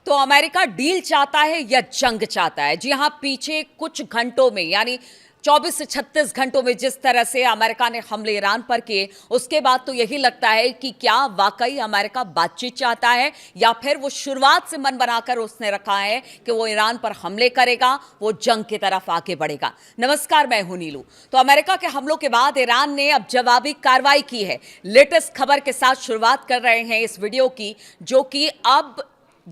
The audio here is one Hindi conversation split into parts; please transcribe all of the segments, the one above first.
तो अमेरिका डील चाहता है या जंग चाहता है? जी हां, पीछे कुछ घंटों में यानी 24 से 36 घंटों में जिस तरह से अमेरिका ने हमले ईरान पर किए, उसके बाद तो यही लगता है कि क्या वाकई अमेरिका बातचीत चाहता है या फिर वो शुरुआत से मन बनाकर उसने रखा है कि वो ईरान पर हमले करेगा, वो जंग की तरफ आगे बढ़ेगा। नमस्कार, मैं हूं नीलू। तो अमेरिका के हमलों के बाद ईरान ने अब जवाबी कार्रवाई की है। लेटेस्ट खबर के साथ शुरुआत कर रहे हैं इस वीडियो की, जो कि अब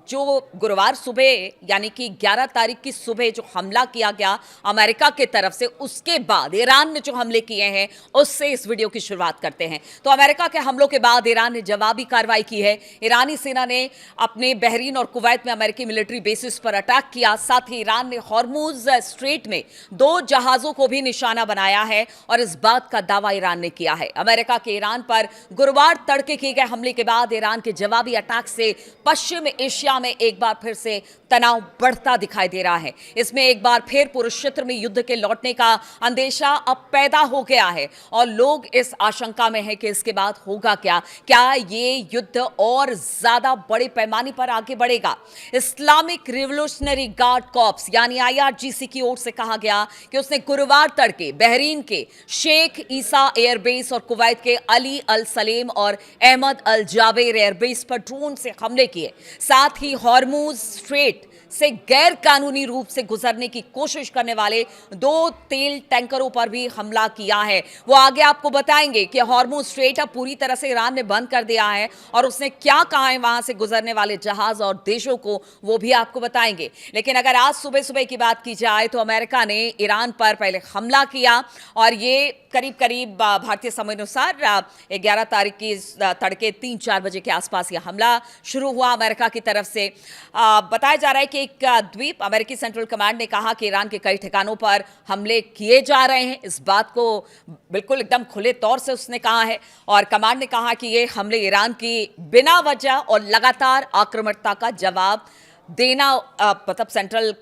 जो गुरुवार सुबह यानी कि 11 तारीख की सुबह जो हमला किया गया अमेरिका की तरफ से, उसके बाद ईरान ने जो हमले किए हैं उससे इस वीडियो की शुरुआत करते हैं। तो अमेरिका के हमलों के बाद ईरान ने जवाबी कार्रवाई की है। ईरानी सेना ने अपने बहरीन और कुवैत में अमेरिकी मिलिट्री बेसिस पर अटैक किया। साथ ही ईरान ने हॉर्मुज स्ट्रेट में 2 जहाजों को भी निशाना बनाया है और इस बात का दावा ईरान ने किया है। अमेरिका के ईरान पर गुरुवार तड़के किए गए हमले के बाद ईरान के जवाबी अटैक से पश्चिम एशिया में एक बार फिर से तनाव बढ़ता दिखाई दे रहा है। इसमें एक बार फिर पूरे क्षेत्र में युद्ध के लौटने का अंदेशा अब पैदा हो गया है और लोग इस आशंका में हैं कि इसके बाद होगा क्या। क्या ये युद्ध और ज्यादा बड़े पैमाने पर आगे बढ़ेगा? इस्लामिक रिवोल्यूशनरी गार्ड कॉर्प्स यानी IRGC की ओर से कहा गया कि उसने गुरुवार तड़के बहरीन के शेख ईसा एयरबेस और कुवैत के अली अल सलेम और अहमद अल जावेर एयरबेस पर ड्रोन से हमले किए। साथ ही हॉर्मुज स्ट्रेट से गैर कानूनी रूप से गुजरने की कोशिश करने वाले 2 तेल टैंकरों पर भी हमला किया है। वो आगे आपको बताएंगे कि हॉर्मुज स्ट्रेट अब पूरी तरह से ईरान ने बंद कर दिया है और उसने क्या कहा है वहां से गुजरने वाले जहाज और देशों को, वो भी आपको बताएंगे। लेकिन अगर आज सुबह सुबह की बात की जाए तो अमेरिका ने ईरान पर पहले हमला किया और ये करीब करीब भारतीय समय अनुसार 11 तारीख की तड़के 3-4 बजे के आसपास यह हमला शुरू हुआ अमेरिका की तरफ से। बताया जा रहा है कि एक द्वीप, अमेरिकी सेंट्रल कमांड ने कहा कि ईरान के कई ठिकानों पर हमले किए जा रहे हैं। इस बात को बिल्कुल एकदम खुले तौर से उसने कहा है और कमांड ने कहा कि ये हमले ईरान की बिना वजह और लगातार आक्रामकता का जवाब देना, मतलब सेंट्रल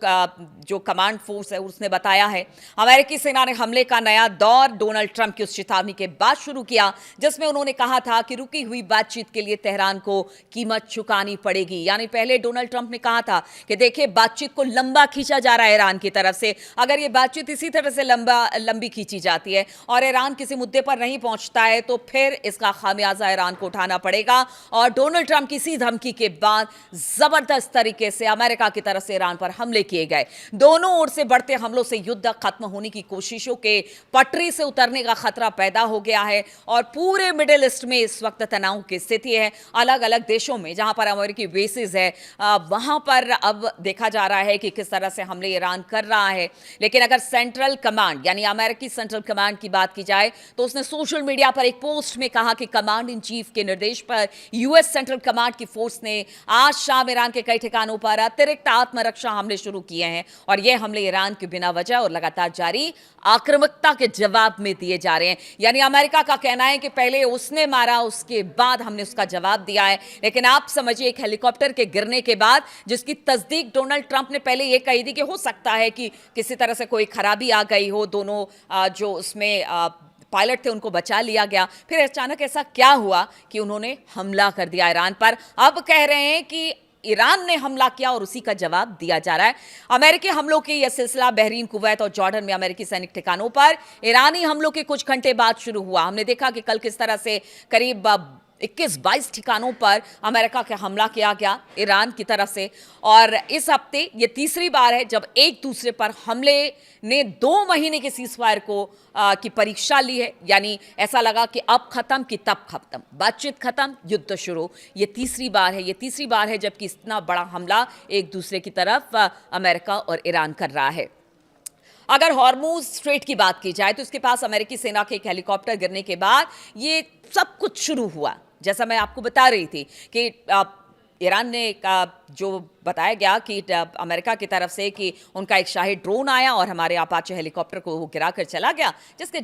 जो कमांड फोर्स है उसने बताया है। अमेरिकी सेना ने हमले का नया दौर डोनाल्ड ट्रंप की उस चेतावनी के बाद शुरू किया जिसमें उन्होंने कहा था कि रुकी हुई बातचीत के लिए तेहरान को कीमत चुकानी पड़ेगी। यानी पहले डोनाल्ड ट्रंप ने कहा था कि देखिए, बातचीत को लंबा खींचा जा रहा है ईरान की तरफ से। अगर ये बातचीत इसी तरह से लंबी खींची जाती है और ईरान किसी मुद्दे पर नहीं पहुंचता है तो फिर इसका खामियाजा ईरान को उठाना पड़ेगा। और डोनाल्ड ट्रंप की इसी धमकी के बाद जबरदस्त तरीके से अमेरिका की तरफ से ईरान पर हमले किए गए। दोनों ओर से बढ़ते हमलों से युद्ध खत्म होने की कोशिशों के पटरी से उतरने का खतरा पैदा हो गया है और पूरे मिडिल ईस्ट में इस वक्त तनाव की स्थिति है। अलग अलग देशों में जहां पर अमेरिकी बेसिस है वहां पर अब देखा जा रहा है कि किस तरह से हमले ईरान कर रहा है। लेकिन अगर सेंट्रल कमांड यानी अमेरिकी सेंट्रल कमांड की बात की जाए तो उसने सोशल मीडिया पर एक पोस्ट में कहा कि कमांड इन चीफ के निर्देश पर US सेंट्रल कमांड की फोर्स ने आज शाम ईरान के कई ठिकानों पर अतिरिक्त आत्मरक्षा हमले शुरू किए हैं और यह हमले ईरान की बिना वजह और लगातार जारी आक्रामकता के जवाब में दिए जा रहे हैं। यानी अमेरिका का कहना है कि पहले उसने मारा, उसके बाद हमने उसका जवाब दिया है। लेकिन आप समझिए, एक हेलीकॉप्टर के गिरने के बाद जिसकी तस्दीक डोनाल्ड ट्रंप ने पहले यह कही थी कि हो सकता है कि किसी तरह से कोई खराबी आ गई हो, दोनों जो उसमें पायलट थे उनको बचा लिया गया, फिर अचानक ऐसा क्या हुआ कि उन्होंने हमला कर दिया ईरान पर। अब कह रहे हैं कि ईरान ने हमला किया और उसी का जवाब दिया जा रहा है। अमेरिकी हमलों की यह सिलसिला बहरीन, कुवैत और जॉर्डन में अमेरिकी सैनिक ठिकानों पर ईरानी हमलों के कुछ घंटे बाद शुरू हुआ। हमने देखा कि कल किस तरह से करीब 21-22 ठिकानों पर अमेरिका का हमला किया गया ईरान की तरफ से और इस हफ्ते ये तीसरी बार है जब एक दूसरे पर हमले ने 2 महीने के सीजफायर को की परीक्षा ली है। यानी ऐसा लगा कि अब खत्म कि तब खत्म, बातचीत खत्म, युद्ध शुरू। ये तीसरी बार है जबकि इतना बड़ा हमला एक दूसरे की तरफ अमेरिका और ईरान कर रहा है। अगर हॉर्मुज स्ट्रेट की बात की जाए तो इसके पास अमेरिकी सेना के एक हेलीकॉप्टर गिरने के बाद ये सब कुछ शुरू हुआ। जैसा मैं आपको बता रही थी कि ईरान ने जो बताया गया कि अमेरिका की तरफ से कि उनका एक शाही ड्रोन आया और हमारे अपाचे हेलीकॉप्टर को गिराकर चला गया, जिसका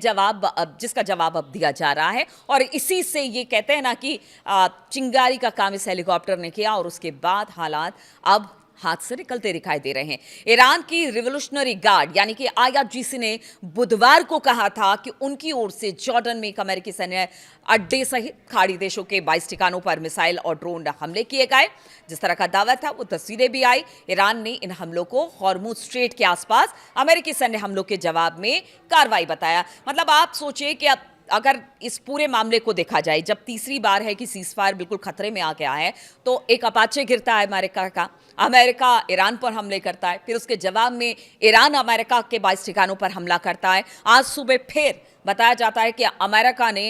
जवाब अब दिया जा रहा है। और इसी से ये कहते हैं ना कि चिंगारी का काम इस हेलीकॉप्टर ने किया और उसके बाद हालात अब हाथ से निकलते दिखाई दे रहे हैं। ईरान की रिवोल्यूशनरी गार्ड यानी कि आईआरजीसी ने बुधवार को कहा था कि उनकी ओर से जॉर्डन में एक अमेरिकी सैन्य अड्डे सहित खाड़ी देशों के 22 ठिकानों पर मिसाइल और ड्रोन हमले किए गए। जिस तरह का दावा था वो तस्वीरें भी आई। ईरान ने इन हमलों को हॉर्मुज स्ट्रेट के आसपास अमेरिकी सैन्य हमलों के जवाब में कार्रवाई बताया। मतलब आप सोचिए कि अब अगर इस पूरे मामले को देखा जाए, जब तीसरी बार है कि सीजफायर बिल्कुल खतरे में आ गया है, तो एक अपाचे गिरता है अमेरिका का, अमेरिका ईरान पर हमले करता है, फिर उसके जवाब में ईरान अमेरिका के 22 ठिकानों पर हमला करता है। आज सुबह फिर बताया जाता है कि अमेरिका ने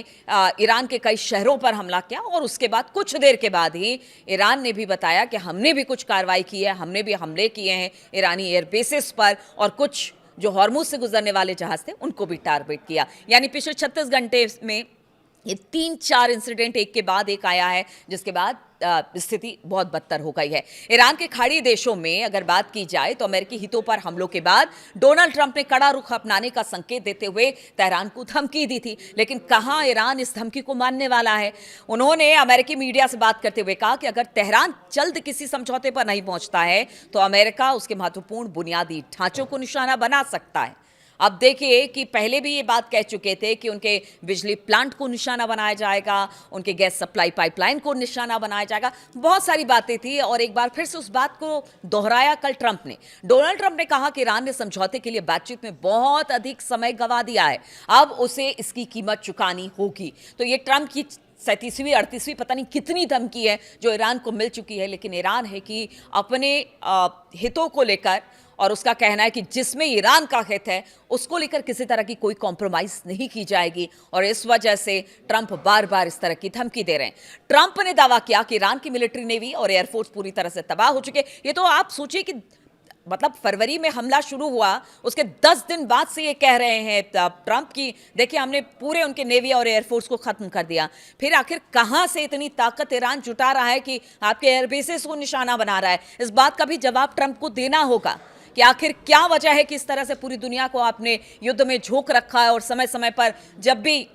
ईरान के कई शहरों पर हमला किया और उसके बाद कुछ देर के बाद ही ईरान ने भी बताया कि हमने भी कुछ कार्रवाई की है, हमने भी हमले किए हैं ईरानी एयरबेसेस पर और कुछ जो हॉर्मुज से गुजरने वाले जहाज थे उनको भी टारगेट किया। यानी पिछले 36 घंटे में ये 3-4 इंसिडेंट एक के बाद एक आया है, जिसके बाद स्थिति बहुत बदतर हो गई है। ईरान के खाड़ी देशों में अगर बात की जाए तो अमेरिकी हितों पर हमलों के बाद डोनाल्ड ट्रंप ने कड़ा रुख अपनाने का संकेत देते हुए तेहरान को धमकी दी थी, लेकिन कहां ईरान इस धमकी को मानने वाला है। उन्होंने अमेरिकी मीडिया से बात करते हुए कहा कि अगर तेहरान जल्द किसी समझौते पर नहीं पहुंचता है तो अमेरिका उसके महत्वपूर्ण बुनियादी ढांचों को निशाना बना सकता है। अब देखिए कि पहले भी ये बात कह चुके थे कि उनके बिजली प्लांट को निशाना बनाया जाएगा, उनके गैस सप्लाई पाइपलाइन को निशाना बनाया जाएगा, बहुत सारी बातें थी और एक बार फिर से उस बात को दोहराया कल ट्रंप ने। डोनाल्ड ट्रंप ने कहा कि ईरान ने समझौते के लिए बातचीत में बहुत अधिक समय गंवा दिया है, अब उसे इसकी कीमत चुकानी होगी। तो ये ट्रंप की 37वीं 38वीं पता नहीं कितनी धमकी है जो ईरान को मिल चुकी है, लेकिन ईरान है कि अपने हितों को लेकर, और उसका कहना है कि जिसमें ईरान का हित है उसको लेकर किसी तरह की कोई कॉम्प्रोमाइज नहीं की जाएगी, और इस वजह से ट्रंप बार बार इस तरह की धमकी दे रहे हैं। ट्रंप ने दावा किया कि ईरान की मिलिट्री, नेवी और एयरफोर्स पूरी तरह से तबाह हो चुके। ये तो आप सोचिए कि मतलब फरवरी में हमला शुरू हुआ, उसके 10 दिन बाद से ये कह रहे हैं ट्रंप की देखिए हमने पूरे उनके नेवी और एयरफोर्स को खत्म कर दिया। फिर आखिर कहां से इतनी ताकत ईरान जुटा रहा है कि आपके एयरबेसेस को निशाना बना रहा है? इस बात का भी जवाब ट्रंप को देना होगा कि आखिर क्या वजह है कि इस तरह से पूरी दुनिया को आपने युद्ध में झोंक रखा है और समय समय पर जब भी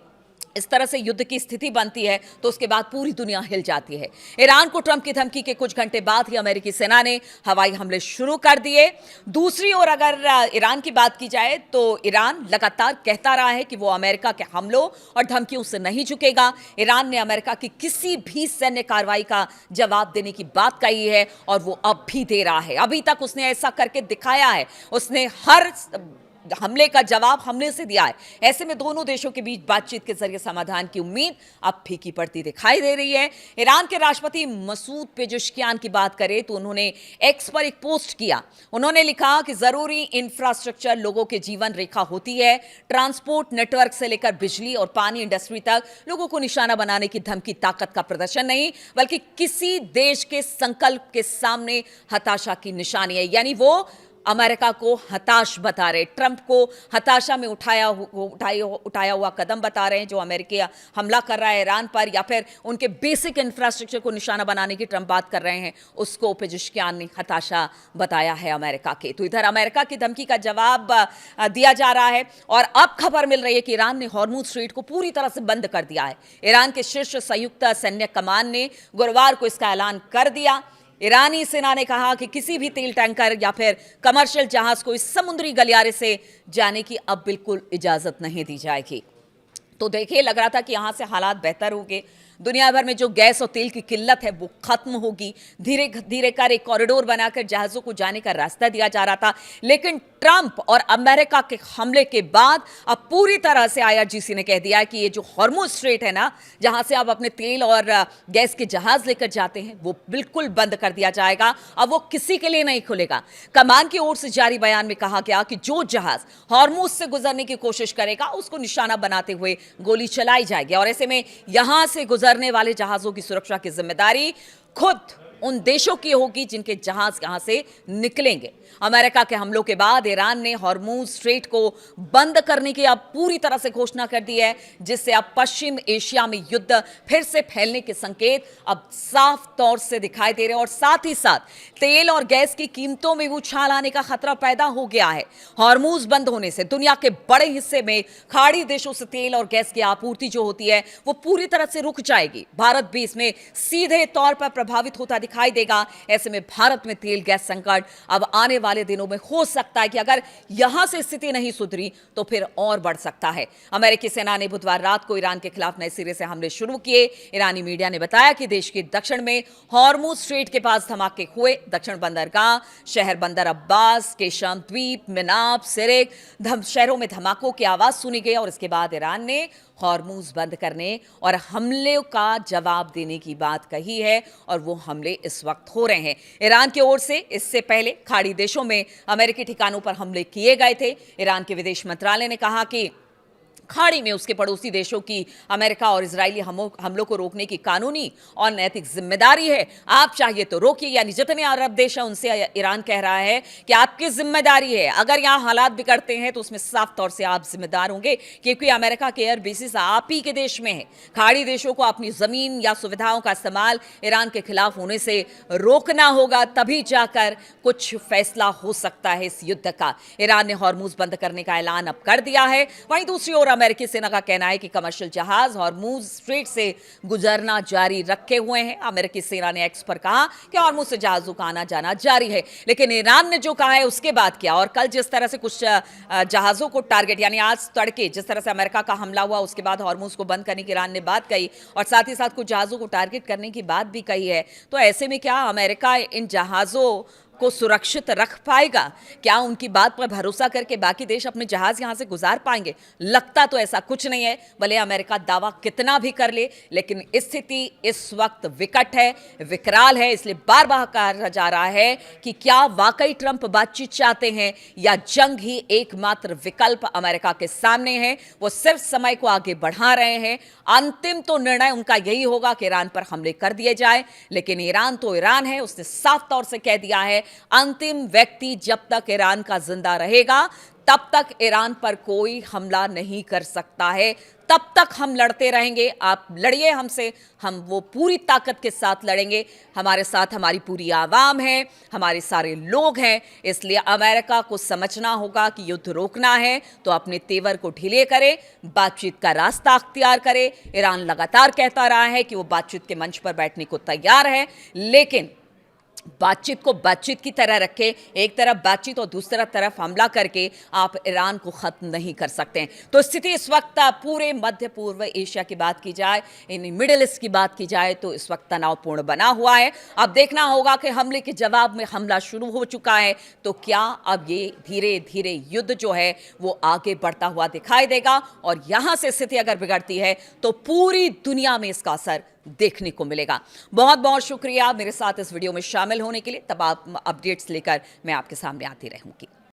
इस तरह से युद्ध की स्थिति बनती है तो उसके बाद पूरी दुनिया हिल जाती है। ईरान को ट्रंप की धमकी के कुछ घंटे बाद ही अमेरिकी सेना ने हवाई हमले शुरू कर दिए। दूसरी ओर अगर ईरान की बात की जाए तो ईरान लगातार कहता रहा है कि वो अमेरिका के हमलों और धमकियों से नहीं झुकेगा। ईरान ने अमेरिका की किसी भी सैन्य कार्रवाई का जवाब देने की बात कही है और वो अब भी दे रहा है। अभी तक उसने ऐसा करके दिखाया है, उसने हर हमले का जवाब हमले से दिया है। ऐसे में दोनों देशों के बीच बातचीत के जरिए समाधान की उम्मीद अब फीकी पड़ती दिखाई दे रही है। ईरान के राष्ट्रपति मसूद पेजेश्कियान की बात करें तो उन्होंने एक्स पर एक पोस्ट किया। उन्होंने लिखा कि जरूरी इंफ्रास्ट्रक्चर लोगों के जीवन रेखा होती है। ट्रांसपोर्ट नेटवर्क से लेकर बिजली और पानी इंडस्ट्री तक लोगों को निशाना बनाने की धमकी ताकत का प्रदर्शन नहीं, बल्कि किसी देश के संकल्प के सामने हताशा की निशानी है। यानी वो अमेरिका को हताश बता रहे, ट्रंप को हताशा में उठाया हुआ कदम बता रहे हैं जो अमेरिकी हमला कर रहा है ईरान पर, या फिर उनके बेसिक इंफ्रास्ट्रक्चर को निशाना बनाने की ट्रंप बात कर रहे हैं, उसको पेजेश्कियान ने हताशा बताया है अमेरिका के। तो इधर अमेरिका की धमकी का जवाब दिया जा रहा है और अब खबर मिल रही है कि ईरान ने हॉर्मुज स्ट्रेट को पूरी तरह से बंद कर दिया है। ईरान के शीर्ष संयुक्त सैन्य कमान ने गुरुवार को इसका ऐलान कर दिया। ईरानी सेना ने कहा कि किसी भी तेल टैंकर या फिर कमर्शियल जहाज को इस समुद्री गलियारे से जाने की अब बिल्कुल इजाजत नहीं दी जाएगी। तो देखिए लग रहा था कि यहां से हालात बेहतर होंगे, दुनिया भर में जो गैस और तेल की किल्लत है वो खत्म होगी, धीरे धीरे कर एक कॉरिडोर बनाकर जहाजों को जाने का रास्ता दिया जा रहा था। लेकिन ट्रंप और अमेरिका के हमले के बाद अब पूरी तरह से आईआरजीसी ने कह दिया है कि ये जो हॉर्मुज स्ट्रेट है ना, जहां से आप अपने तेल और गैस के जहाज लेकर जाते हैं, वो बिल्कुल बंद कर दिया जाएगा। अब वो किसी के लिए नहीं खुलेगा। कमान की ओर से जारी बयान में कहा गया कि जो जहाज हॉर्मुज से गुजरने की कोशिश करेगा उसको निशाना बनाते हुए गोली चलाई जाएगी, और ऐसे में यहां से गुजरने वाले जहाजों की सुरक्षा की जिम्मेदारी खुद उन देशों की होगी जिनके जहाज यहां से निकलेंगे। अमेरिका के हमलों के बाद ईरान ने हॉर्मुज स्ट्रेट को बंद करने की अब पूरी तरह से घोषणा कर दी है, जिससे अब पश्चिम एशिया में युद्ध फिर से फैलने के संकेत अब साफ तौर से दिखाई दे रहे हैं, और साथ ही साथ तेल और गैस की कीमतों में उछाल आने का खतरा पैदा हो गया है। हॉर्मुज बंद होने से दुनिया के बड़े हिस्से में खाड़ी देशों से तेल और गैस की आपूर्ति जो होती है वो पूरी तरह से रुक जाएगी। भारत भी इसमें सीधे तौर पर प्रभावित होता दिखाई दिखाई देगा। ऐसे में भारत में तेल गैस संकट अब आने वाले दिनों में हो सकता है कि अगर यहां से स्थिति नहीं सुधरी तो फिर और बढ़ सकता है। अमेरिकी सेना ने बुधवार रात को ईरान के खिलाफ नए सिरे से हमले शुरू किए। ईरानी मीडिया ने बताया कि देश के दक्षिण में हॉर्मुज स्ट्रेट के पास धमाके हुए। दक्षिण बंदरगाह शहर बंदर अब्बास, केशम द्वीप, मिनाब, सिरेक शहरों में धमाकों की आवाज सुनी गई और इसके बाद ईरान ने हॉर्मुज बंद करने और हमले का जवाब देने की बात कही है और वो हमले इस वक्त हो रहे हैं। ईरान की ओर से इससे पहले खाड़ी देशों में अमेरिकी ठिकानों पर हमले किए गए थे। ईरान के विदेश मंत्रालय ने कहा कि खाड़ी में उसके पड़ोसी देशों की अमेरिका और इजरायली हमलों को रोकने की कानूनी और नैतिक जिम्मेदारी है। आप चाहिए तो रोकिए, यानी जितने अरब देश हैं उनसे ईरान कह रहा है कि आपकी जिम्मेदारी है। अगर यहां हालात बिगड़ते हैं तो उसमें साफ तौर से आप जिम्मेदार होंगे, क्योंकि अमेरिका के एयर बेसिस आप ही के देश में है। खाड़ी देशों को अपनी जमीन या सुविधाओं का इस्तेमाल ईरान के खिलाफ होने से रोकना होगा, तभी जाकर कुछ फैसला हो सकता है इस युद्ध का। ईरान ने हॉर्मुज बंद करने का ऐलान अब कर दिया है। वहीं दूसरी ओर अमेरिकी सेना का कहना है कि कमर्शियल जहाज हॉर्मुज स्ट्रेट से गुजरना जारी रखे हुए हैं। अमेरिकी सेना ने एक्स पर कहा कि हॉर्मुज से जहाजों का आना जाना जारी है, लेकिन ईरान ने जो कहा है उसके बाद क्या। और कल जिस तरह से कुछ जहाजों को टारगेट, यानी आज तड़के जिस तरह से अमेरिका का हमला हुआ उसके बाद हॉर्मुज को बंद करने की ईरान ने बात कही और साथ ही साथ कुछ जहाजों को टारगेट करने की बात भी कही है। तो ऐसे में क्या अमेरिका इन जहाजों को सुरक्षित रख पाएगा? क्या उनकी बात पर भरोसा करके बाकी देश अपने जहाज यहां से गुजार पाएंगे? लगता तो ऐसा कुछ नहीं है, भले अमेरिका दावा कितना भी कर ले, लेकिन स्थिति इस वक्त विकट है, विकराल है। इसलिए बार बार कहा जा रहा है कि क्या वाकई ट्रंप बातचीत चाहते हैं या जंग ही एकमात्र विकल्प अमेरिका के सामने है। वो सिर्फ समय को आगे बढ़ा रहे हैं। अंतिम तो निर्णय उनका यही होगा कि ईरान पर हमले कर दिए जाए, लेकिन ईरान तो ईरान है, उसने साफ तौर से कह दिया है अंतिम व्यक्ति जब तक ईरान का जिंदा रहेगा तब तक ईरान पर कोई हमला नहीं कर सकता है, तब तक हम लड़ते रहेंगे। आप लड़िए हमसे, हम वो पूरी ताकत के साथ लड़ेंगे। हमारे साथ हमारी पूरी आवाम है, हमारे सारे लोग हैं। इसलिए अमेरिका को समझना होगा कि युद्ध रोकना है तो अपने तेवर को ढीले करे, बातचीत का रास्ता अख्तियार करे। ईरान लगातार कहता रहा है कि वो बातचीत के मंच पर बैठने को तैयार है, लेकिन बातचीत को बातचीत की तरह रखे। एक तरफ बातचीत और दूसरी तरफ हमला करके आप ईरान को खत्म नहीं कर सकते हैं। तो स्थिति इस वक्त पूरे मध्य पूर्व एशिया की बात की जाए, इन मिडिल ईस्ट की बात की जाए तो इस वक्त तनावपूर्ण बना हुआ है। अब देखना होगा कि हमले के जवाब में हमला शुरू हो चुका है, तो क्या अब ये धीरे धीरे युद्ध जो है वो आगे बढ़ता हुआ दिखाई देगा और यहां से स्थिति अगर बिगड़ती है तो पूरी दुनिया में इसका असर देखने को मिलेगा। बहुत बहुत शुक्रिया मेरे साथ इस वीडियो में शामिल होने के लिए। तब आप अपडेट्स लेकर मैं आपके सामने आती रहूंगी।